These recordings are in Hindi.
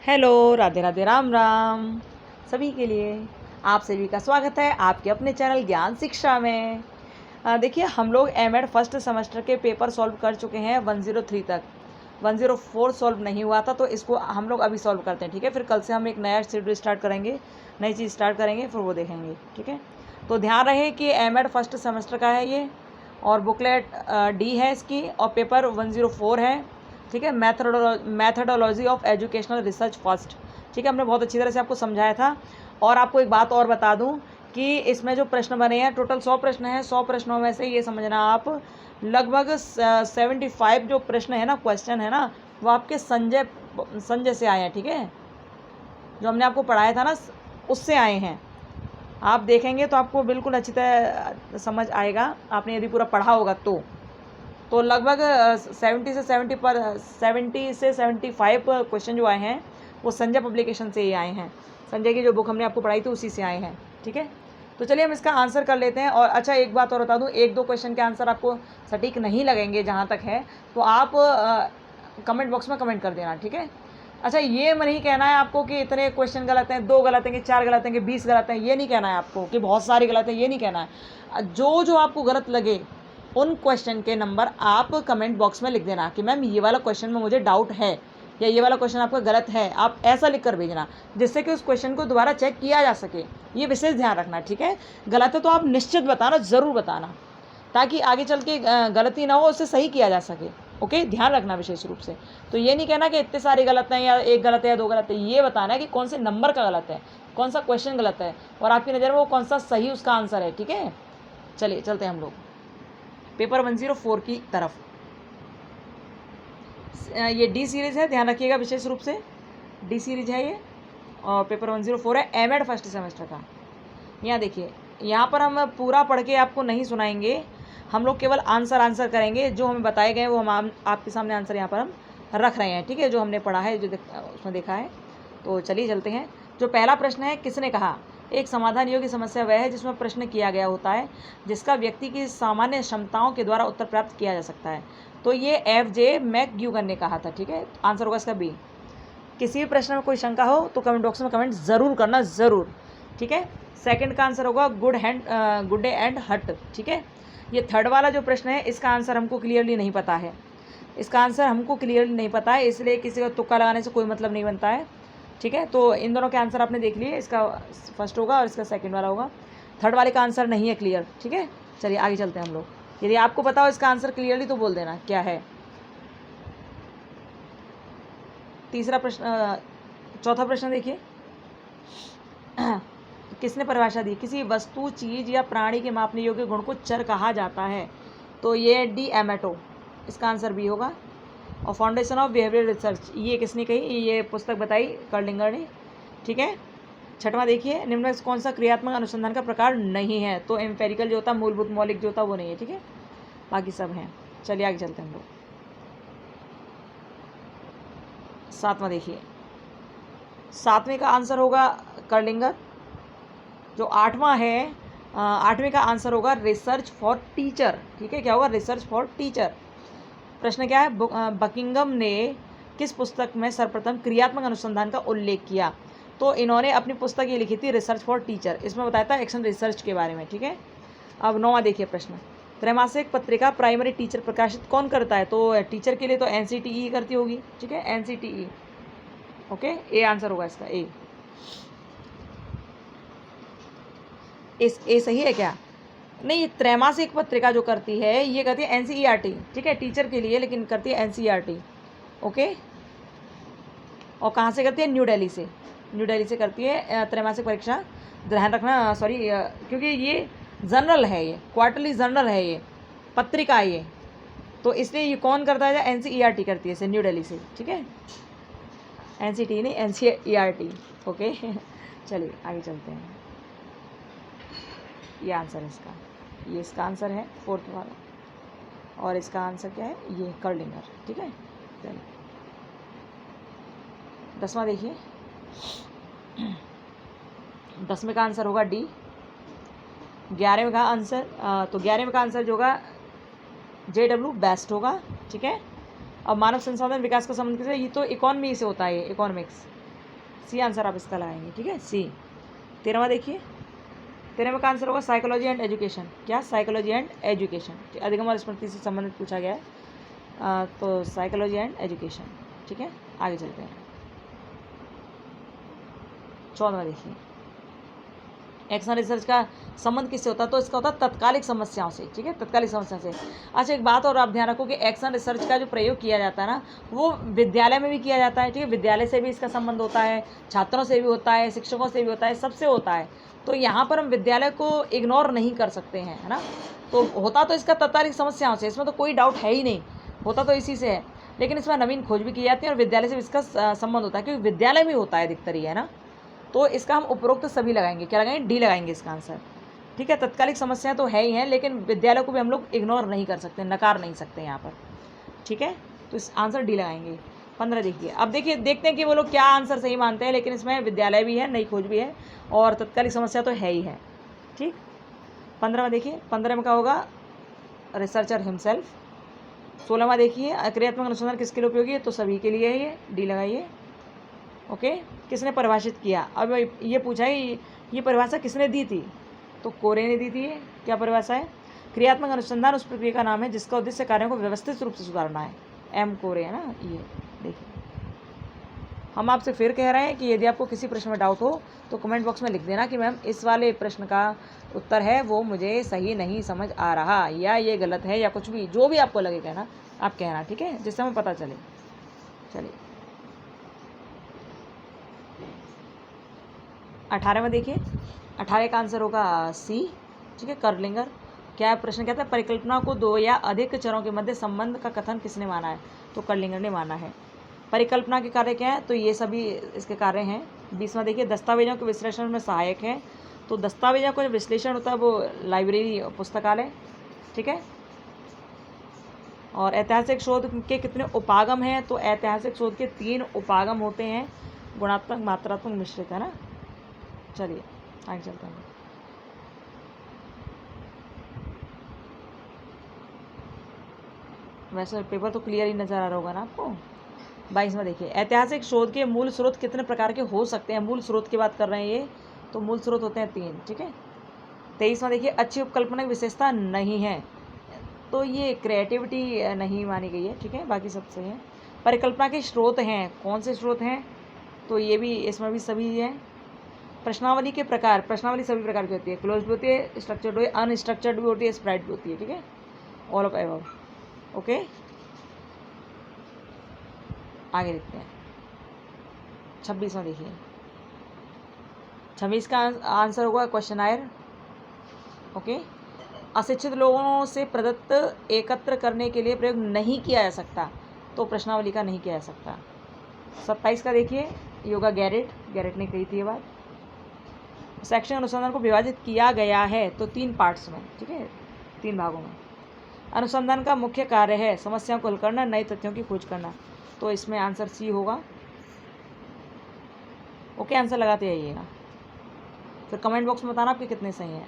हेलो, राधे राधे, राम राम सभी के लिए। आप सभी का स्वागत है आपके अपने चैनल ज्ञान शिक्षा में। देखिए, हम लोग एमएड फर्स्ट सेमेस्टर के पेपर सॉल्व कर चुके हैं 103 तक। 104 सॉल्व नहीं हुआ था, तो इसको हम लोग अभी सॉल्व करते हैं। ठीक है, फिर कल से हम एक नया शेड्यूल स्टार्ट करेंगे, नई चीज़ स्टार्ट करेंगे, फिर वो देखेंगे। ठीक है, तो ध्यान रहे कि एमएड फर्स्ट सेमेस्टर का है ये, और बुकलेट डी है इसकी, और पेपर 104 है। ठीक है, methodology of educational research first. ठीक है, हमने बहुत अच्छी तरह से आपको समझाया था। और आपको एक बात और बता दूं कि इसमें जो प्रश्न बने हैं, टोटल 100 प्रश्न हैं। 100 प्रश्नों में से ये समझना आप लगभग 75 जो प्रश्न है ना, क्वेश्चन है ना, वो आपके संजय से आए हैं। ठीक है, जो हमने आपको पढ़ाया था ना, उससे आए हैं। आप देखेंगे तो आपको बिल्कुल अच्छी तरह समझ आएगा, आपने यदि पूरा पढ़ा होगा तो लगभग 70 से 75 क्वेश्चन जो आए हैं वो संजय पब्लिकेशन से ही आए हैं। संजय की जो बुक हमने आपको पढ़ाई थी उसी से आए हैं। ठीक है, तो चलिए हम इसका आंसर कर लेते हैं। और अच्छा, एक बात और बता दूं, एक दो क्वेश्चन के आंसर आपको सटीक नहीं लगेंगे जहाँ तक है, तो आप कमेंट बॉक्स में कमेंट कर देना। ठीक है, अच्छा, ये नहीं कहना है आपको कि इतने क्वेश्चन गलत हैं, 2 गलत हैं कि 4 गलत हैं कि 20 गलत हैं, ये नहीं कहना है आपको कि बहुत सारे गलत हैं, ये नहीं कहना है। जो आपको गलत लगे उन क्वेश्चन के नंबर आप कमेंट बॉक्स में लिख देना कि मैम ये वाला क्वेश्चन में मुझे डाउट है, या ये वाला क्वेश्चन आपका गलत है। आप ऐसा लिख कर भेजना जिससे कि उस क्वेश्चन को दोबारा चेक किया जा सके। ये विशेष ध्यान रखना। ठीक है, गलत है तो आप निश्चित बताना, ज़रूर बताना, ताकि आगे चल के गलती ना हो, उससे सही किया जा सके। ओके, ध्यान रखना विशेष रूप से। तो ये नहीं कहना कि इतने सारे गलत हैं, या एक गलत है या 2 गलत है। ये बताना है कि कौन से नंबर का गलत है, कौन सा क्वेश्चन गलत है, और आपकी नज़र में वो कौन सा सही उसका आंसर है। ठीक है, चलिए चलते हैं हम लोग पेपर 104 की तरफ। ये डी सीरीज़ है, ध्यान रखिएगा विशेष रूप से। डी सीरीज़ है ये, और पेपर 104 है एमएड फर्स्ट सेमेस्टर का। यहाँ देखिए, यहाँ पर हम पूरा पढ़ के आपको नहीं सुनाएंगे, हम लोग केवल आंसर करेंगे। जो हमें बताए गए वो हम आपके सामने आंसर यहाँ पर हम रख रहे हैं। ठीक है, जो हमने पढ़ा है, जो उसमें देखा है। तो चलिए चलते हैं। जो पहला प्रश्न है, किसने कहा? एक समाधान योग्य समस्या वह है जिसमें प्रश्न किया गया होता है जिसका व्यक्ति की सामान्य क्षमताओं के द्वारा उत्तर प्राप्त किया जा सकता है। तो ये FJ मैकग्यूगन ने कहा था। ठीक है, आंसर होगा इसका बी। किसी भी प्रश्न में कोई शंका हो तो कमेंट बॉक्स में कमेंट ज़रूर करना, ज़रूर। ठीक है, सेकंड का आंसर होगा गुड डे एंड हट। ठीक है, ये थर्ड वाला जो प्रश्न है, इसका आंसर हमको क्लियरली नहीं पता है। इसका आंसर हमको क्लियरली नहीं पता है, इसलिए किसी को तुक्का लगाने से कोई मतलब नहीं बनता है। ठीक है, तो इन दोनों के आंसर आपने देख लिए, इसका फर्स्ट होगा और इसका सेकंड वाला होगा। थर्ड वाले का आंसर नहीं है क्लियर। ठीक है, चलिए आगे चलते हैं हम लोग। यदि आपको पता हो इसका आंसर क्लियरली तो बोल देना क्या है। तीसरा प्रश्न, चौथा प्रश्न देखिए, किसने परिभाषा दी? किसी वस्तु, चीज़ या प्राणी के मापने योग्य गुण को चर कहा जाता है। तो ये डी एमेटो, इसका आंसर बी होगा। और फाउंडेशन ऑफ बिहेवियर रिसर्च, ये किसने कही? ये पुस्तक बताई कर्लिंगर ने। ठीक है, छठवां देखिए, निम्न में कौन सा क्रियात्मक अनुसंधान का प्रकार नहीं है? तो एम्पेरिकल जो होता है, मूलभूत मौलिक जो होता है, वो नहीं है। ठीक है, बाकी सब हैं। चलिए आगे चलते हैं हम लोग। सातवां देखिए, सातवें का आंसर होगा कर्लिंगर। जो आठवां है, आठवें का आंसर होगा रिसर्च फॉर टीचर। ठीक है, क्या होगा? Research for teacher. प्रश्न क्या है? बकिंगम ने किस पुस्तक में सर्वप्रथम क्रियात्मक अनुसंधान का उल्लेख किया? तो इन्होंने अपनी पुस्तक ये लिखी थी, रिसर्च फॉर टीचर। इसमें बताया था एक्शन रिसर्च के बारे में। ठीक है, अब नौवां देखिए प्रश्न, त्रैमासिक पत्रिका प्राइमरी टीचर प्रकाशित कौन करता है? तो टीचर के लिए तो NCTE करती होगी। ठीक है, NCTE। ओके, ए आंसर होगा इसका, ए। ए सही है क्या? नहीं, त्रैमासिक पत्रिका जो करती है ये करती है NCERT। ठीक है, टीचर के लिए, लेकिन करती है NCERT। ओके, और कहाँ से करती है? न्यू दिल्ली से। न्यू दिल्ली से करती है त्रैमासिक परीक्षा। ध्यान रखना, सॉरी, क्योंकि ये जर्नल है, ये क्वार्टरली जर्नल है, ये पत्रिका है ये, तो इसलिए ये कौन करता है? NCERT करती है इसे, न्यू दिल्ली से। ठीक है, NCT नहीं, NCERT। ओके, चलिए आगे चलते हैं। ये आंसर है इसका, ये इसका आंसर है फोर्थ वाला, और इसका आंसर क्या है? ये कर्लिंगर। ठीक है, चलिए 10वां देखिए, 10वें का आंसर होगा डी। 11वें का आंसर, तो 11वें का आंसर जो होगा JW बेस्ट होगा। ठीक है, अब मानव संसाधन विकास का संबंध किससे? ये तो इकोनॉमी से होता है, ये इकोनॉमिक्स। सी आंसर आप इसका लगाएंगे, ठीक है, सी। 13वां देखिए, 13वें का आंसर होगा साइकोलॉजी एंड एजुकेशन। क्या? Psychology and education. अधिगम और स्मृति से संबंधित पूछा गया है, तो साइकोलॉजी एंड एजुकेशन, ठीक है। आगे चलते हैं। 14वां देखिए, एक्शन रिसर्च का संबंध किससे होता है? तो इसका होता है तत्कालिक समस्याओं से, ठीक है, तत्कालिक समस्या से। अच्छा, एक बात और आप ध्यान रखो कि एक्शन रिसर्च का जो प्रयोग किया जाता है ना, वो विद्यालय में भी किया जाता है, ठीक है, विद्यालय से भी इसका संबंध होता है, छात्रों से भी होता है, शिक्षकों से भी होता है, सबसे होता है। तो यहाँ पर हम विद्यालय को इग्नोर नहीं कर सकते हैं, है ना। तो होता तो इसका तत्कालिक समस्याओं से, इसमें तो कोई डाउट है ही नहीं, होता तो इसी से है, लेकिन इसमें नवीन खोज भी की जाती है और विद्यालय से भी इसका संबंध होता है, क्योंकि विद्यालय में होता है अधिकतर ही, है ना। तो इसका हम उपरोक्त सभी लगाएंगे, क्या लगाएंगे? डी लगाएंगे इसका आंसर, ठीक है। तत्कालिक समस्या तो है ही है, लेकिन विद्यालय को भी हम लोग इग्नोर नहीं कर सकते, नकार नहीं सकते यहाँ पर, ठीक है। तो इस आंसर डी लगाएंगे। 15 देखिए, अब देखिए देखते हैं कि वो लोग क्या आंसर सही मानते हैं, लेकिन इसमें विद्यालय भी है, नई खोज भी है और तत्कालिक समस्या तो है ही है, ठीक। 15वां देखिए, 15 में क्या होगा? Researcher himself. 16वां देखिए, क्रियात्मक अनुसंधान किसके लिए उपयोगी है? तो सभी के लिए है, ये डी लगाइए, ओके। किसने परिभाषित किया? अब ये पूछा है ये परिभाषा किसने दी थी? तो कोरे ने दी थी। ये क्या परिभाषा है? क्रियात्मक अनुसंधान उस प्रक्रिया का नाम है जिसका उद्देश्य कार्यों को व्यवस्थित रूप से सुधारना है। एम कोरे, है ना। ये देखिए, हम आपसे फिर कह रहे हैं कि यदि आपको किसी प्रश्न में डाउट हो तो कमेंट बॉक्स में लिख देना कि मैम इस वाले प्रश्न का उत्तर है वो मुझे सही नहीं समझ आ रहा, या ये गलत है, या कुछ भी जो भी आपको लगे कहना, आप कहना, ठीक है, जिससे हमें पता चले। चलिए 18वां देखिए, 18 का आंसर होगा सी, ठीक है, कर्लिंगर। क्या प्रश्न कहता है? परिकल्पना को दो या अधिक चरों के मध्य संबंध का कथन किसने माना है? तो कर्लिंगर ने माना है। परिकल्पना के कार्य क्या है? तो ये सभी इसके कार्य हैं। 20वां देखिए, दस्तावेजों के विश्लेषण में सहायक है। तो दस्तावेजों का जो विश्लेषण होता है वो लाइब्रेरी पुस्तकालय, ठीक है। और ऐतिहासिक शोध के कितने उपागम हैं? तो ऐतिहासिक शोध के 3 उपागम होते हैं, गुणात्मक, मात्रात्मक, मिश्रित, है ना। चलिए आगे चलते हैं। वैसे पेपर तो क्लियर ही नज़र आ रहा होगा ना आपको। 22वां देखिए, ऐतिहासिक शोध के मूल स्रोत कितने प्रकार के हो सकते हैं? मूल स्रोत की बात कर रहे हैं ये, तो मूल स्रोत होते हैं 3, ठीक है। 23वां देखिए, अच्छी उपकल्पना की विशेषता नहीं है, तो ये क्रिएटिविटी नहीं मानी गई है, ठीक है, बाकी सब सही है। परिकल्पना के स्रोत हैं, कौन से स्रोत हैं? तो ये भी, इसमें भी सभी हैं। प्रश्नावली के प्रकार, प्रश्नावली सभी प्रकार की होती है, क्लोज भी होती है, स्ट्रक्चर्ड भी, अनस्ट्रक्चर्ड भी होती है, स्प्रेड भी होती है, ठीक है, ऑल ऑफ एबव, ओके। आगे देखते हैं। 26वां देखिए, 26 का आंसर होगा क्वेश्चनायर, ओके। अशिक्षित लोगों से प्रदत्त एकत्र करने के लिए प्रयोग नहीं किया जा सकता, तो प्रश्नावली का नहीं किया जा सकता। 27 का देखिए, योगा गैरेट ने कही थी ये बात। शैक्षणिक अनुसंधान को विभाजित किया गया है, तो 3 पार्ट्स में, ठीक है, 3 भागों में। अनुसंधान का मुख्य कार्य है समस्याओं को हल करना, नए तथ्यों की खोज करना, तो इसमें आंसर सी होगा, ओके। आंसर लगाते आइएगा, फिर कमेंट बॉक्स में बताना आपके कितने सही हैं।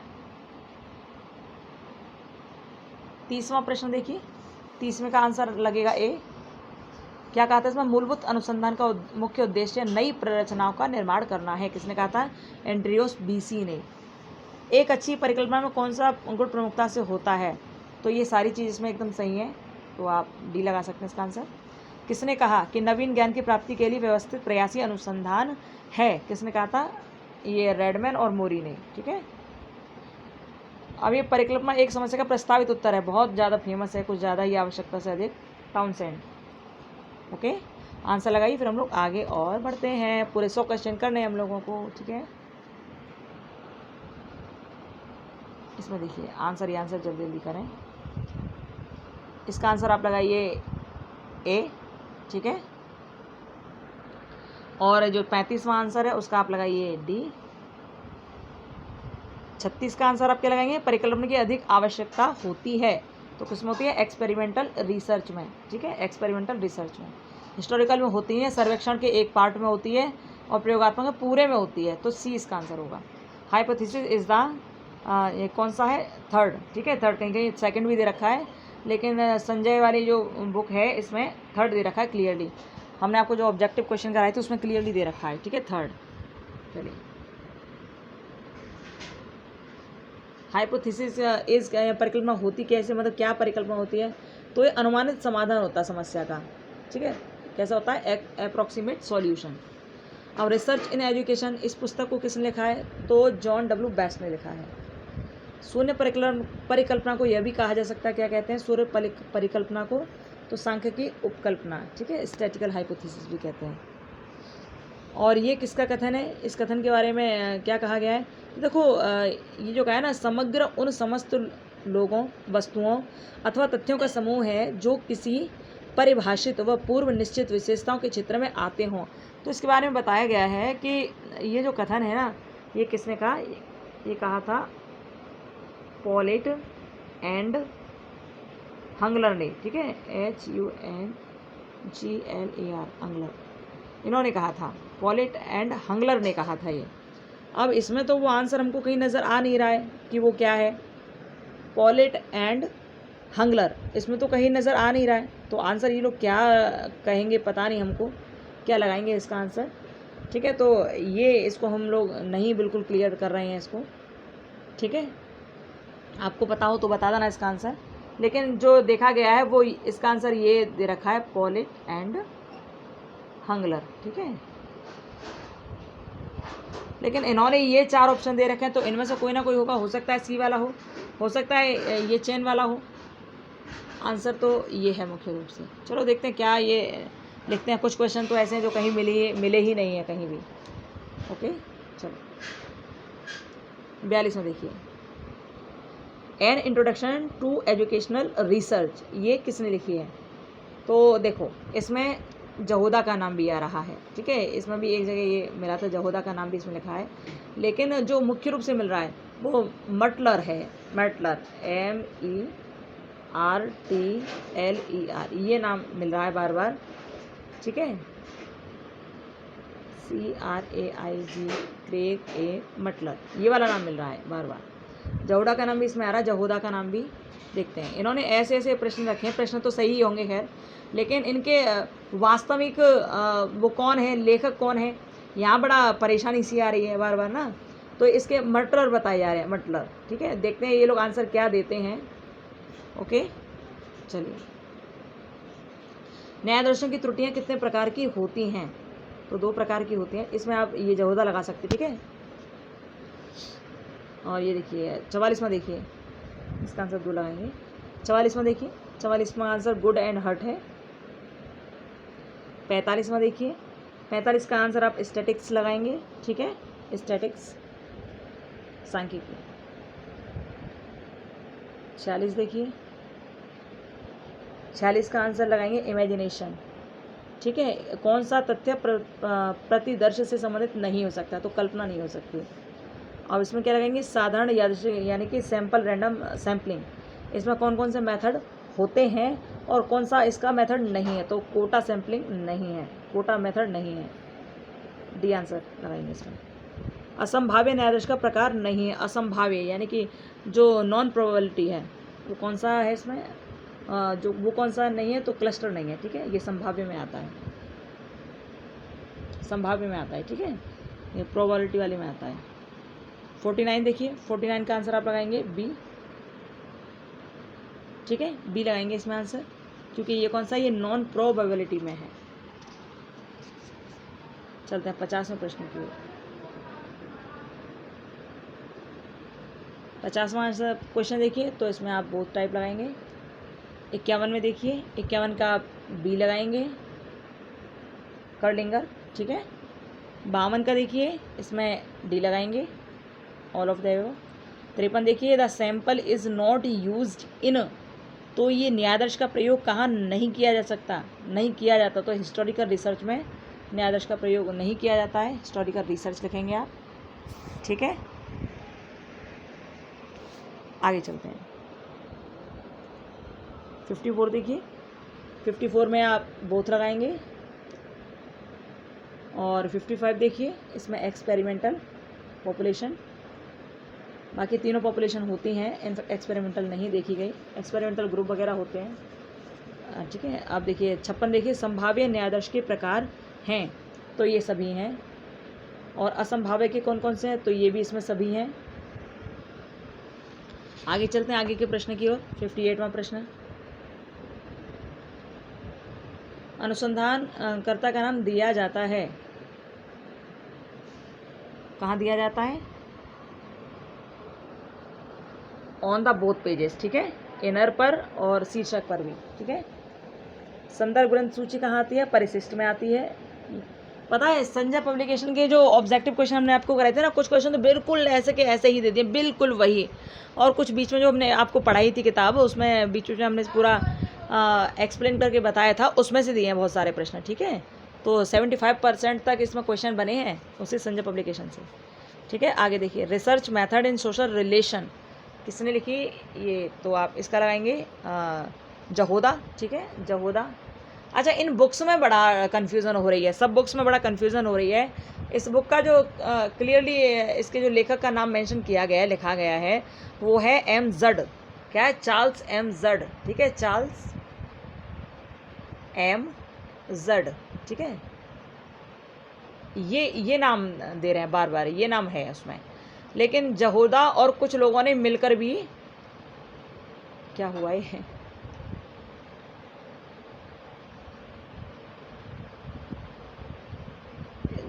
30वां प्रश्न देखिए, 30वें का आंसर लगेगा ए। क्या कहा था इसमें? मूलभूत अनुसंधान का मुख्य उद्देश्य नई प्ररचनाओं का निर्माण करना है। किसने कहा था? एंड्रियोस बीसी ने। एक अच्छी परिकल्पना में कौन सा गुण प्रमुखता से होता है? तो ये सारी चीज़ इसमें एकदम सही है, तो आप डी लगा सकते हैं इसका आंसर। किसने कहा कि नवीन ज्ञान की प्राप्ति के लिए व्यवस्थित प्रयासी अनुसंधान है? किसने कहा था? ये रेडमैन और मोरी ने, ठीक है। अब ये परिकल्पना एक समस्या का प्रस्तावित उत्तर है, बहुत ज़्यादा फेमस है, कुछ ज़्यादा ही आवश्यकता से अधिक, टाउनसेंड, ओके। आंसर लगाइए, फिर हम लोग आगे और बढ़ते हैं। पूरे 100 क्वेश्चन करने हैं हम लोगों को, ठीक है। इसमें देखिए आंसर, ये आंसर जल्दी जल्दी करें। इसका आंसर आप लगाइए ए, ठीक है। और जो 35वां आंसर है उसका आप लगाइए डी। 36 का आंसर आप क्या लगाएंगे? परिकल्पना की अधिक आवश्यकता होती है, तो किसमें होती है? एक्सपेरिमेंटल रिसर्च में, ठीक है, एक्सपेरिमेंटल रिसर्च में। हिस्टोरिकल में होती है, सर्वेक्षण के एक पार्ट में होती है, और प्रयोगात्मक में पूरे में होती है, तो सी इसका आंसर होगा। हाइपोथेसिस इज द ये कौन सा है? थर्ड, ठीक है, थर्ड, कहीं कहीं सेकंड भी दे रखा है, लेकिन संजय वाली जो बुक है इसमें थर्ड दे रखा है क्लियरली। हमने आपको जो ऑब्जेक्टिव क्वेश्चन कराए थे उसमें क्लियरली दे रखा है, ठीक है। थर्ड, चलिए, हाइपोथेसिस इज परिकल्पना होती कैसे, मतलब क्या परिकल्पना होती है, तो ये अनुमानित समाधान होता है समस्या का, ठीक है। कैसा होता है, अप्रॉक्सीमेट सॉल्यूशन। अब रिसर्च इन एजुकेशन, इस पुस्तक को किसने लिखा है, तो जॉन डब्ल्यू बेस्ट ने लिखा है। शून्य परिकल्पना को यह भी कहा जा सकता है, क्या कहते हैं, शून्य परिकल्पना को, तो सांख्यिकी उपकल्पना, ठीक है, स्टैटिकल हाइपोथेसिस भी कहते हैं। और ये किसका कथन है, इस कथन के बारे में क्या कहा गया है, देखो ये जो कहा है ना, समग्र उन समस्त लोगों, वस्तुओं अथवा तथ्यों का समूह है जो किसी परिभाषित व पूर्व निश्चित विशेषताओं के क्षेत्र में आते हों। तो इसके बारे में बताया गया है कि ये जो कथन है ना, ये किसने कहा, ये कहा था पॉलेट एंड हंगलर ने, ठीक है, HUNGLER, हंगलर, इन्होंने कहा था, पॉलेट एंड हंगलर ने कहा था ये। अब इसमें तो वो आंसर हमको कहीं नज़र आ नहीं रहा है कि वो क्या है, पॉलेट एंड हंगलर, इसमें तो कहीं नज़र आ नहीं रहा है, तो आंसर ये लोग क्या कहेंगे पता नहीं, हमको क्या लगाएंगे इसका आंसर, ठीक है। तो ये इसको हम लोग नहीं बिल्कुल क्लियर कर रहे हैं इसको, ठीक है। आपको पता हो तो बता देना इसका आंसर, लेकिन जो देखा गया है वो इसका आंसर ये दे रखा है, पॉलेट एंड हंगलर, ठीक है। लेकिन इन्होंने ये 4 ऑप्शन दे रखे हैं, तो इनमें से कोई ना कोई होगा, हो सकता है सी वाला हो सकता है ये चेन वाला हो। आंसर तो ये है मुख्य रूप से। चलो देखते हैं क्या ये लिखते हैं। कुछ क्वेश्चन तो ऐसे हैं जो कहीं मिले ही नहीं है कहीं भी। ओके, चलो 42 में देखिए, an introduction to educational research, ये किसने लिखी है, तो देखो इसमें जहोदा का नाम भी आ रहा है, ठीक है। इसमें भी एक जगह ये मिला था, जहोदा का नाम भी इसमें लिखा है, लेकिन जो मुख्य रूप से मिल रहा है वो मटलर है, मटलर, MERTLER, ये नाम मिल रहा है बार बार, ठीक है, CRAIG, क्रेग ए मटलर, ये वाला नाम मिल रहा है बार बार। जहोदा का नाम भी इसमें आ रहा है, जहोदा का नाम भी देखते हैं। इन्होंने ऐसे ऐसे प्रश्न रखे हैं, प्रश्न तो सही होंगे खैर, लेकिन इनके वास्तविक वो कौन है, लेखक कौन है, यहाँ बड़ा परेशानी सी आ रही है बार बार ना। तो इसके मटलर बताए जा रहे हैं, मटलर, ठीक है। देखते हैं ये लोग आंसर क्या देते हैं। ओके, चलिए, न्याय दर्शन की त्रुटियाँ कितने प्रकार की होती हैं, तो 2 प्रकार की होती हैं। इसमें आप ये जहोदा लगा सकते, ठीक है। और ये देखिए 44वां, देखिए इसका आंसर 2 लगाएंगे। 44वां देखिए, 44वां आंसर गुड एंड हर्ट है। 45वां देखिए, 45 का आंसर आप स्टैटिक्स लगाएंगे, ठीक है, स्टैटिक्स, सांख्यिकी। 46 देखिए, 46 का आंसर लगाएंगे इमेजिनेशन, ठीक है। कौन सा तथ्य प्रतिदर्श से संबंधित नहीं हो सकता, तो कल्पना नहीं हो सकती। अब इसमें क्या लगाएंगे, साधारण यादृच्छिक, यानी कि सैंपल रैंडम सैम्पलिंग। इसमें कौन कौन से मेथड होते हैं और कौन सा इसका मेथड नहीं है, तो कोटा सैम्पलिंग नहीं है, कोटा मेथड नहीं है, डी आंसर लगाएंगे इसमें। असंभाव्य न्यायाधीश का प्रकार नहीं है, असंभाव्य यानी कि जो नॉन प्रोबेबिलिटी है, वो कौन सा है इसमें, जो वो कौन सा नहीं है, तो क्लस्टर नहीं है, ठीक है, ये संभाव्य में आता है, संभाव्य में आता है, ठीक है, ये प्रोबेबिलिटी वाले में आता है। 49 देखिए, 49 का आंसर आप लगाएंगे बी, ठीक है, बी लगाएंगे इसमें आंसर, क्योंकि ये कौन सा, ये नॉन प्रोबेबिलिटी में है। चलते हैं 50वें प्रश्न की ओर। 50वां आंसर क्वेश्चन देखिए, तो इसमें आप बोथ टाइप लगाएंगे। 51 में देखिए, 51 का आप बी लगाएंगे, कर्लिंगर, ठीक है। 52 का देखिए, इसमें डी लगाएंगे, ऑल ऑफ द एबव। 53 देखिए, the sample is not used in, तो ये न्यायाधीश का प्रयोग कहाँ नहीं किया जा सकता, नहीं किया जाता, तो हिस्टोरिकल रिसर्च में न्यायाधीश का प्रयोग नहीं किया जाता है, हिस्टोरिकल रिसर्च लिखेंगे आप, ठीक है। आगे चलते हैं। 54 देखिए, 54 में आप बोथ लगाएंगे, और 55 देखिए, इसमें एक्सपेरिमेंटल पॉपुलेशन, बाकी तीनों पॉपुलेशन होती हैं, एक्सपेरिमेंटल नहीं देखी गई, एक्सपेरिमेंटल ग्रुप वगैरह होते हैं, ठीक है। अब देखिए 56 देखिए, संभाव्य न्यायाधीश के प्रकार हैं, तो ये सभी हैं। और असंभाव्य के कौन कौन से हैं, तो ये भी इसमें सभी हैं। आगे चलते हैं आगे के प्रश्न की ओर। 58वां प्रश्न, अनुसंधान कर्ता का नाम दिया जाता है, कहाँ दिया जाता है? ऑन द बोथ पेजेस, ठीक है, इनर पर और शीर्षक पर भी, ठीक है। संदर्भ ग्रंथ सूची कहाँ आती है? परिशिष्ट में आती है। पता है संजय पब्लिकेशन के जो ऑब्जेक्टिव क्वेश्चन हमने आपको कराए थे ना, कुछ क्वेश्चन तो बिल्कुल ऐसे के ऐसे ही दे दिए, बिल्कुल वही। और कुछ बीच में जो हमने आपको पढ़ाई थी किताब, उसमें बीच में हमने पूरा एक्सप्लेन करके बताया था, उसमें से दिए हैं बहुत सारे प्रश्न, ठीक है। तो 75% तक इसमें क्वेश्चन बने हैं उसी संजय पब्लिकेशन से, ठीक है। आगे देखिए, research method in social relation किसने लिखी? ये तो आप इसका लगाएंगे जहोदा, ठीक है, जहोदा। अच्छा, इन बुक्स में बड़ा कन्फ्यूज़न हो रही है, सब बुक्स में बड़ा कन्फ्यूज़न हो रही है। इस बुक का जो क्लियरली इसके जो लेखक का नाम मेंशन किया गया है, लिखा गया है, वो है एम जड। क्या है? चार्ल्स एम जड, ठीक है, चार्ल्स एम जड, ठीक है। ये नाम दे रहे हैं बार बार, ये नाम है उसमें, लेकिन जहोदा और कुछ लोगों ने मिलकर भी, क्या हुआ ये,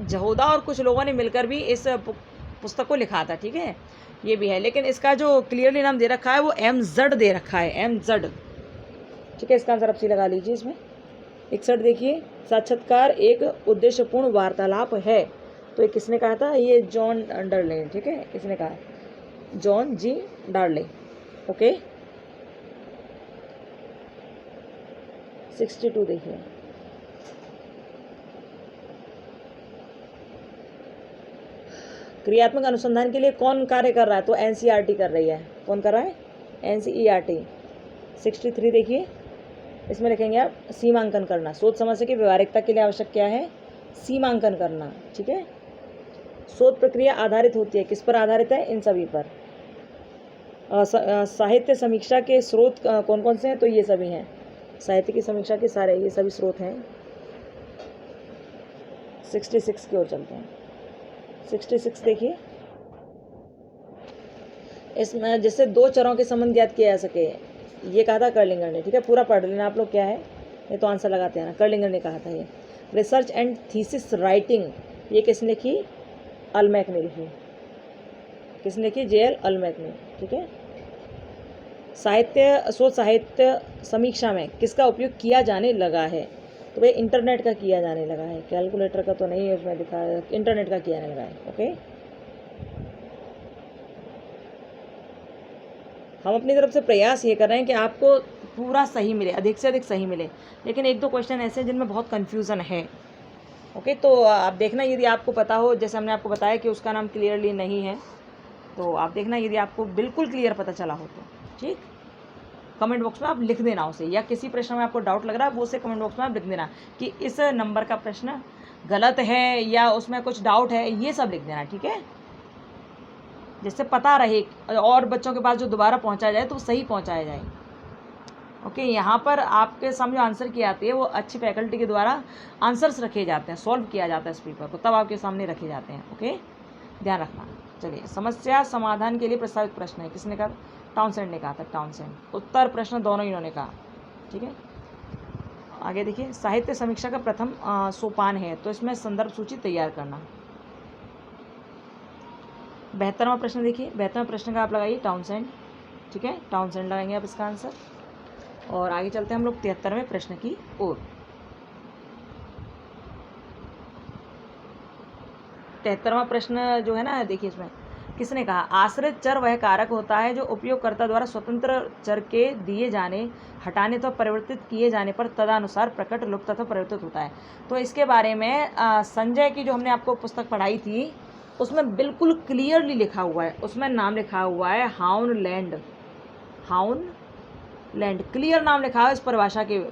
जहोदा और कुछ लोगों ने मिलकर भी इस पुस्तक को लिखा था, ठीक है, ये भी है। लेकिन इसका जो क्लियरली नाम दे रखा है वो एम जड दे रखा है, एम जड, ठीक है। इसका आंसर आप सी लगा लीजिए इसमें। 61 देखिए, साक्षात्कार एक उद्देश्यपूर्ण वार्तालाप है, तो ये किसने कहा था? ये जॉन डार्ले, ठीक है, इसने कहा, जॉन जी डार्ले, ओके। 62 देखिए, क्रियात्मक अनुसंधान के लिए कौन कार्य कर रहा है? तो एनसीईआरटी कर रही है। कौन कर रहा है? एनसीईआरटी। 63 देखिए, इसमें लिखेंगे आप सीमांकन करना, शोध समस्या की व्यवहारिकता के लिए आवश्यक क्या है? सीमांकन करना, ठीक है। शोध प्रक्रिया आधारित होती है, किस पर आधारित है? इन सभी पर। साहित्य समीक्षा के स्रोत कौन कौन से हैं? तो ये सभी हैं, साहित्य की समीक्षा के सारे ये सभी स्रोत हैं। 66 की ओर चलते हैं। 66 देखिए, इसमें जिससे दो चरों के संबंध ज्ञात किया जा सके, ये कहा था कर्लिंगर ने, ठीक है। पूरा पढ़ लेना आप लोग, क्या है ये तो आंसर लगाते हैं ना, कर्लिंगर ने कहा था ये। रिसर्च एंड थीसिस राइटिंग, ये किसने लिखी? अल्मैक ने लिखी। किसने लिखी? जेएल अल्मैक ने, ठीक है। साहित्य समीक्षा में किसका उपयोग किया जाने लगा है? तो भाई इंटरनेट का किया जाने लगा है, कैलकुलेटर का तो नहीं है उसमें दिखा, इंटरनेट का किया जाने लगा है, ओके। हम अपनी तरफ से प्रयास ये कर रहे हैं कि आपको पूरा सही मिले, अधिक से अधिक सही मिले, लेकिन एक दो क्वेश्चन ऐसे हैं जिनमें बहुत कन्फ्यूज़न है, ओके। तो आप देखना, यदि आपको पता हो, जैसे हमने आपको बताया कि उसका नाम क्लियरली नहीं है, तो आप देखना यदि आपको बिल्कुल क्लियर पता चला हो तो, ठीक, कमेंट बॉक्स में आप लिख देना उसे, या किसी प्रश्न में आपको डाउट लग रहा है वो उसे कमेंट बॉक्स में आप लिख देना कि इस नंबर का प्रश्न गलत है या उसमें कुछ डाउट है, ये सब लिख देना, ठीक है, जिससे पता रहे और बच्चों के पास जो दोबारा पहुंचाया जाए तो सही पहुंचाया जाए, ओके। यहाँ पर आपके सामने आंसर की आती है, वो अच्छी फैकल्टी के द्वारा आंसर्स रखे जाते हैं, सॉल्व किया जाता है इस पेपर को, तब आपके सामने रखे जाते हैं, ओके, ध्यान रखना। चलिए, समस्या समाधान के लिए प्रस्तावित प्रश्न है, किसने कहा? टाउनसेंड ने कहा था, टाउनसेंड। उत्तर प्रश्न दोनों इन्होंने कहा, ठीक है। आगे देखिए, साहित्य समीक्षा का प्रथम सोपान है, तो इसमें संदर्भ सूची तैयार करना। 72वां प्रश्न देखिए, 72वें प्रश्न का आप लगाइए टाउनसेंड, ठीक है, टाउनसेंड लगाएंगे आप इसका आंसर। और आगे चलते हैं हम लोग 73वें प्रश्न की ओर। 73वां प्रश्न जो है ना, देखिए इसमें किसने कहा? आश्रित चर वह कारक होता है जो उपयोगकर्ता द्वारा स्वतंत्र चर के दिए जाने, हटाने तो परिवर्तित किए जाने पर तदनुसार प्रकट, लुप्त अथवा परिवर्तित होता है। तो इसके बारे में संजय की जो हमने आपको पुस्तक पढ़ाई थी उसमें बिल्कुल क्लियरली लिखा हुआ है, उसमें नाम लिखा हुआ है हाउनलैंड, हाउनलैंड, क्लियर नाम लिखा है इस परिभाषा के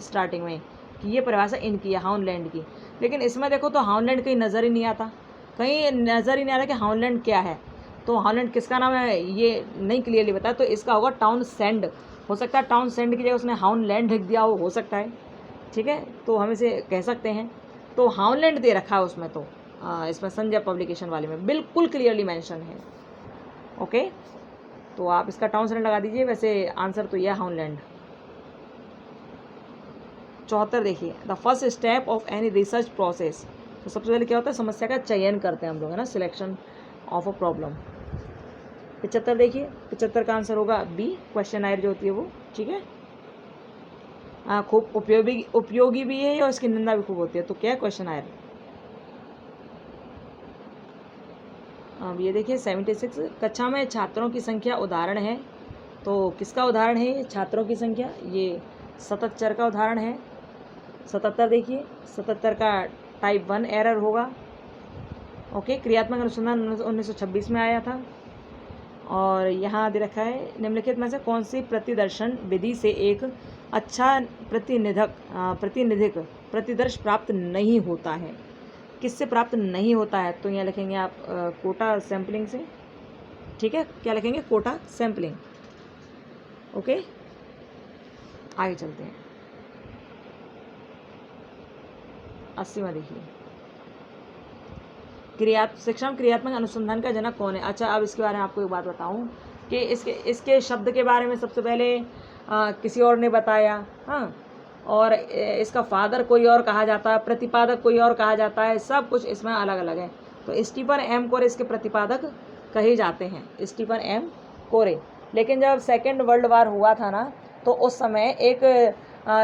स्टार्टिंग में कि ये परिभाषा इनकी है, हाउनलैंड की। लेकिन इसमें देखो तो हाउनलैंड कहीं नज़र ही नहीं आता, कहीं नज़र ही नहीं आ रहा कि हाउनलैंड क्या है, तो हाउनलैंड किसका नाम है ये नहीं क्लियरली बताया, तो इसका होगा टाउनसेंड, हो सकता है टाउन सेंड की जगह उसने हाउनलैंड लिख दिया हो सकता है, ठीक है, तो हम इसे कह सकते हैं। तो हाउनलैंड दे रखा है उसमें, तो इसमें संजय पब्लिकेशन वाले में बिल्कुल क्लियरली मेंशन है। ओके, तो आप इसका टाउन सेंड लगा दीजिए, वैसे आंसर तो यह है हाउनलैंड। 74 देखिए, the first step of any research process. तो सबसे पहले क्या होता है, समस्या का चयन करते हैं हम लोग, है ना, सिलेक्शन ऑफ अ प्रॉब्लम। 75 देखिए, 75 का आंसर होगा बी, क्वेश्चनायर जो होती है वो, ठीक है। खूब उपयोगी भी है और इसकी निंदा भी खूब होती है, तो क्या है, क्वेश्चनायर। अब ये देखिए 76, कक्षा में छात्रों की संख्या उदाहरण है। तो किसका उदाहरण है ये, छात्रों की संख्या, ये 77 का उदाहरण है। 77 देखिए, 77 का टाइप 1 एरर होगा। ओके, क्रियात्मक अनुसंधान 1926 में आया था। और यहाँ दे रखा है, निम्नलिखित में से कौन सी प्रतिदर्शन विधि से एक अच्छा प्रतिदर्श प्राप्त नहीं होता है। किससे प्राप्त नहीं होता है, तो यहाँ लिखेंगे आप कोटा सैम्पलिंग से, ठीक है, क्या लिखेंगे, कोटा सैम्पलिंग। ओके, आगे चलते हैं। 80वां देखिए, शिक्षण क्रियात्मक अनुसंधान का जनक कौन है। अच्छा, अब इसके बारे में आपको एक बात बताऊं कि इसके शब्द के बारे में सबसे पहले किसी और ने बताया, हाँ, और इसका फादर कोई और कहा जाता है, प्रतिपादक कोई और कहा जाता है, सब कुछ इसमें अलग अलग है। तो स्टीफन एम कोरे इसके प्रतिपादक कहे जाते हैं, स्टीफन एम कोरे। लेकिन जब सेकेंड वर्ल्ड वार हुआ था ना, तो उस समय एक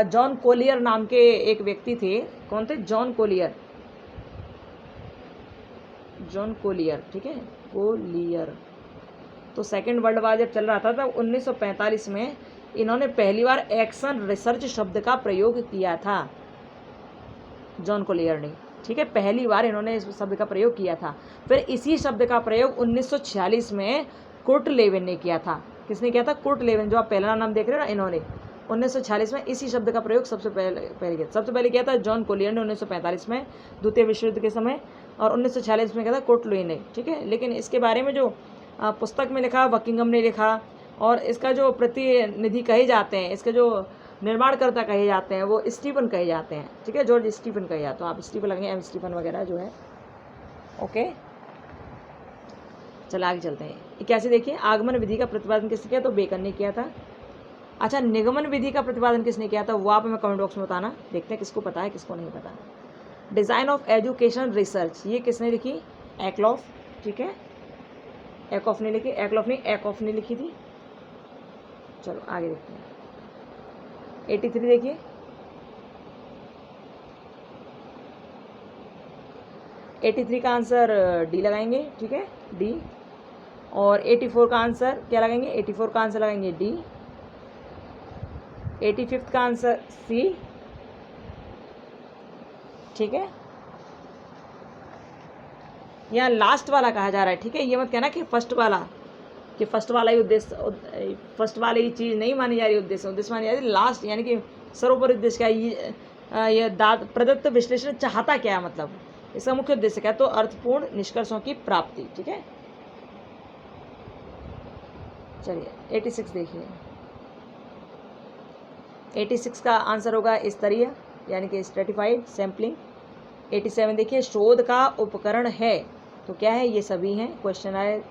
जॉन कोलियर नाम के एक व्यक्ति थे। कौन थे, जॉन कोलियर, जॉन कोलियर, ठीक है, कोलियर। तो सेकेंड वर्ल्ड वार जब चल रहा था तब 1945 में इन्होंने पहली बार एक्शन रिसर्च शब्द का प्रयोग किया था, जॉन कोलियर ने, ठीक है, पहली बार इन्होंने इस शब्द का प्रयोग किया था। फिर इसी शब्द का प्रयोग 1946 में कुर्ट लेविन ने किया था। किसने किया था, कुर्ट लेविन, जो आप पहला नाम देख रहे हो ना, इन्होंने 1946 में इसी शब्द का प्रयोग सबसे पहले किया था जॉन कोलियर ने 1945 में द्वितीय विश्व युद्ध के समय, और 1946 में किया था कुर्ट लेविन ने, ठीक है। लेकिन इसके बारे में जो पुस्तक में लिखा, बकिंघम ने लिखा, और इसका जो प्रतिनिधि कहे जाते हैं, इसके जो निर्माणकर्ता कहे जाते हैं, वो स्टीफन कहे जाते हैं, ठीक है, जॉर्ज स्टीफन कहे जाते हैं। आप स्टीफन लगेंगे, एम स्टीफन वगैरह जो है। ओके, चलो आगे चलते हैं। कैसे देखिए, आगमन विधि का प्रतिपादन किसने किया, तो बेकन ने किया था। अच्छा, निगमन विधि का प्रतिपादन किसने किया था, वो आप हमें कमेंट बॉक्स में बताना, देखते हैं किसको पता है किसको नहीं पता। डिज़ाइन ऑफ एजुकेशन रिसर्च, ये किसने लिखी, एकलॉफ, ठीक है, एकॉफ ने लिखी, एकॉफ ने लिखी थी। चलो आगे देखते हैं। 83 देखिए, 83 का आंसर डी लगाएंगे, ठीक है, डी। और 84 का आंसर क्या लगाएंगे, 84 का आंसर लगाएंगे डी। 85 का आंसर सी, ठीक है। यहाँ लास्ट वाला कहा जा रहा है, ठीक है, ये मत कहना कि फर्स्ट वाला ही उद्देश्य, फर्स्ट वाली चीज़ नहीं मानी जा रही, उद्देश्य मानी जा रही लास्ट, यानी कि सर्वोपरि उद्देश्य क्या है, ये प्रदत्त विश्लेषण चाहता क्या है, मतलब इसका मुख्य उद्देश्य क्या है, तो अर्थपूर्ण निष्कर्षों की प्राप्ति, ठीक है। चलिए 86 देखिए, 86 का आंसर होगा स्तरीय, यानी कि स्ट्रेटिफाइड सैम्पलिंग। 87 देखिए, शोध का उपकरण है, तो क्या है, ये सभी हैं, क्वेश्चनर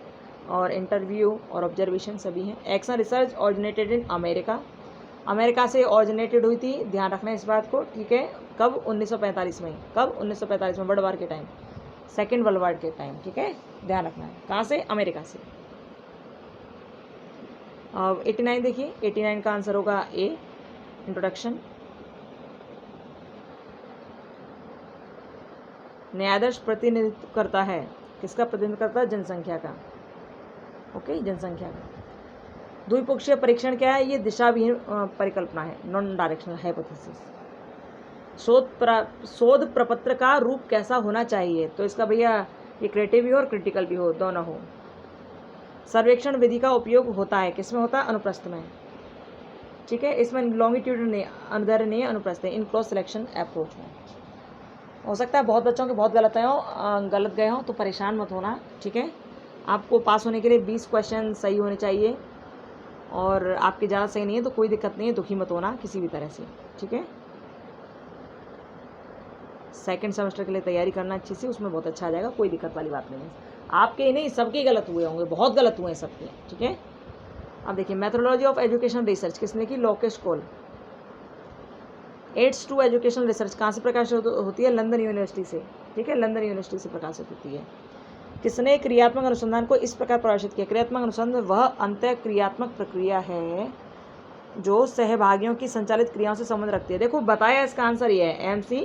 और इंटरव्यू और ऑब्जर्वेशन सभी हैं। Action research originated in America से ऑरिजिनेटेड हुई थी, ध्यान रखना इस बात को, ठीक है। कब, 1945 में, कब, 1945 में, वर्ल्ड वार के टाइम, सेकेंड वर्ल्ड वार के टाइम, ठीक है, ध्यान रखना है, कहाँ से, अमेरिका से। अब 89 देखिए, 89 का आंसर होगा ए, इंट्रोडक्शन। न्यायाधीश प्रतिनिधित्व करता है, किसका प्रतिनिधित्व करता है, जनसंख्या का, ओके, जनसंख्या का। द्विपक्षीय परीक्षण क्या है, ये दिशाविहीन परिकल्पना है, नॉन डायरेक्शनल हाइपोथेसिस। शोध प्रपत्र का रूप कैसा होना चाहिए, तो इसका भैया ये क्रिएटिव भी हो और क्रिटिकल भी हो, दोनों हो। सर्वेक्षण विधि का उपयोग होता है, किसमें होता है, अनुप्रस्थ में, ठीक है, इसमें लॉन्गिट्यूडनल अनुदैर्ध्य अनुप्रस्थ है, इन क्रॉस सिलेक्शन अप्रोच में। हो सकता है बहुत बच्चों के बहुत गलत गए हों, तो परेशान मत होना, ठीक है। आपको पास होने के लिए 20 क्वेश्चन सही होने चाहिए, और आपके ज़्यादा सही नहीं है तो कोई दिक्कत नहीं है, दुखी मत होना किसी भी तरह से, ठीक है। सेकंड सेमेस्टर के लिए तैयारी करना अच्छी से, उसमें बहुत अच्छा आ जाएगा, कोई दिक्कत वाली बात नहीं है। आपके ही नहीं, सबके गलत हुए होंगे, बहुत गलत हुए हैं सबके, ठीक है। अब देखिए मेथोडोलॉजी ऑफ एजुकेशन रिसर्च किसने की? लोकेश कोल। एड्स टू एजुकेशन रिसर्च कहाँ से प्रकाशित होती है? लंदन यूनिवर्सिटी से, ठीक है, लंदन यूनिवर्सिटी से प्रकाशित होती है। किसने क्रियात्मक अनुसंधान को इस प्रकार प्रकाशित किया? क्रियात्मक अनुसंधान वह अंतःक्रियात्मक प्रक्रिया है जो सहभागियों की संचालित क्रियाओं से संबंध रखती है। देखो बताया इसका आंसर ये है, MC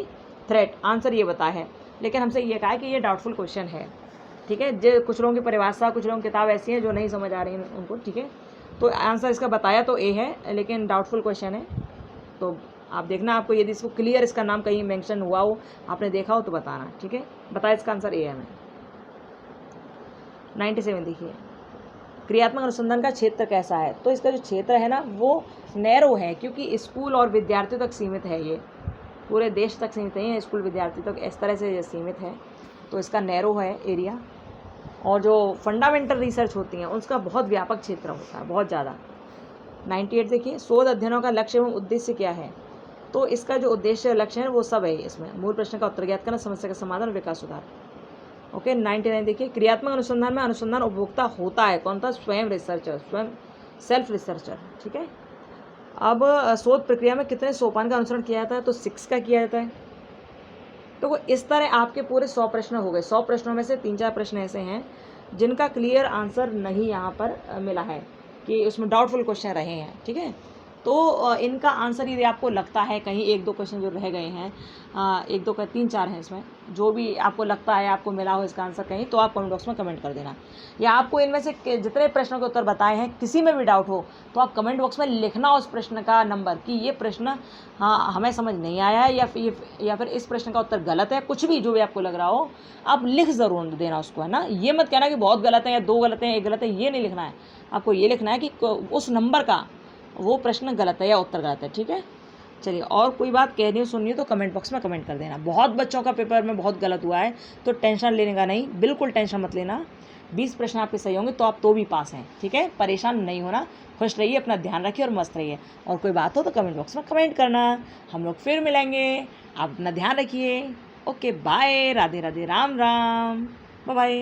थ्रेट, आंसर ये बताया है, लेकिन हमसे ये कहा है कि ये डाउटफुल क्वेश्चन है, ठीक है। जो कुछ लोगों की परिभाषा, कुछ लोगों की किताब ऐसी है जो नहीं समझ आ रही है उनको, ठीक है। तो आंसर इसका बताया तो ए है, लेकिन डाउटफुल क्वेश्चन है, तो आप देखना, आपको यदि इसको क्लियर इसका नाम कहीं मेंशन हुआ हो, आपने देखा हो तो बताना, ठीक है। बताया इसका आंसर ए है। मैं 97 देखिए, क्रियात्मक अनुसंधान का क्षेत्र कैसा है? तो इसका जो क्षेत्र है ना वो नैरो है, क्योंकि स्कूल और विद्यार्थियों तक सीमित है, ये पूरे देश तक सीमित नहीं है, स्कूल विद्यार्थी तक इस तरह से सीमित है, तो इसका नैरो है एरिया। और जो फंडामेंटल रिसर्च होती हैं उसका बहुत व्यापक क्षेत्र होता है, बहुत ज़्यादा। 98 देखिए, शोध अध्ययनों का लक्ष्य एवं उद्देश्य क्या है? तो इसका जो उद्देश्य लक्ष्य है वो सब है इसमें, मूल प्रश्न का उत्तर ज्ञात करना, समस्या का समाधान, विकास सुधार। ओके 99 देखिए, क्रियात्मक अनुसंधान में अनुसंधान उपभोक्ता होता है, कौन था? स्वयं रिसर्चर, स्वयं सेल्फ रिसर्चर, ठीक है। अब शोध प्रक्रिया में कितने सोपान का अनुसरण किया जाता है? तो 6 का किया जाता है। तो वो इस तरह आपके पूरे 100 प्रश्न हो गए। 100 प्रश्नों में से 3-4 प्रश्न ऐसे हैं जिनका क्लियर आंसर नहीं यहाँ पर मिला है, कि उसमें डाउटफुल क्वेश्चन रहे हैं, ठीक है। तो इनका आंसर यदि आपको लगता है कहीं 1-2 क्वेश्चन जो रह गए हैं, 1-2 का 3-4 हैं इसमें, जो भी आपको लगता है आपको मिला हो इसका आंसर कहीं, तो आप कमेंट बॉक्स में कमेंट कर देना। या आपको इनमें से जितने प्रश्नों के उत्तर बताए हैं किसी में भी डाउट हो तो आप कमेंट बॉक्स में लिखना उस प्रश्न का नंबर, कि ये प्रश्न हाँ हमें समझ नहीं आया है, या फिर इस प्रश्न का उत्तर गलत है, कुछ भी जो भी आपको लग रहा हो आप लिख ज़रूर देना उसको, है ना। ये मत कहना कि बहुत गलत है या 2 गलत हैं 1 गलत है, ये नहीं लिखना है। आपको ये लिखना है कि उस नंबर का वो प्रश्न गलत है या उत्तर गलत है, ठीक है। चलिए, और कोई बात कहनी हो सुननी हो तो कमेंट बॉक्स में कमेंट कर देना। बहुत बच्चों का पेपर में बहुत गलत हुआ है तो टेंशन लेने का नहीं, बिल्कुल टेंशन मत लेना। 20 प्रश्न आपके सही होंगे तो आप तो भी पास हैं, ठीक है। परेशान नहीं होना, खुश रहिए, अपना ध्यान रखिए और मस्त रहिए। और कोई बात हो तो कमेंट बॉक्स में कमेंट करना। हम लोग फिर मिलेंगे, आप अपना ध्यान रखिए। Okay bye, Radhe Radhe, Ram Ram, bye bye.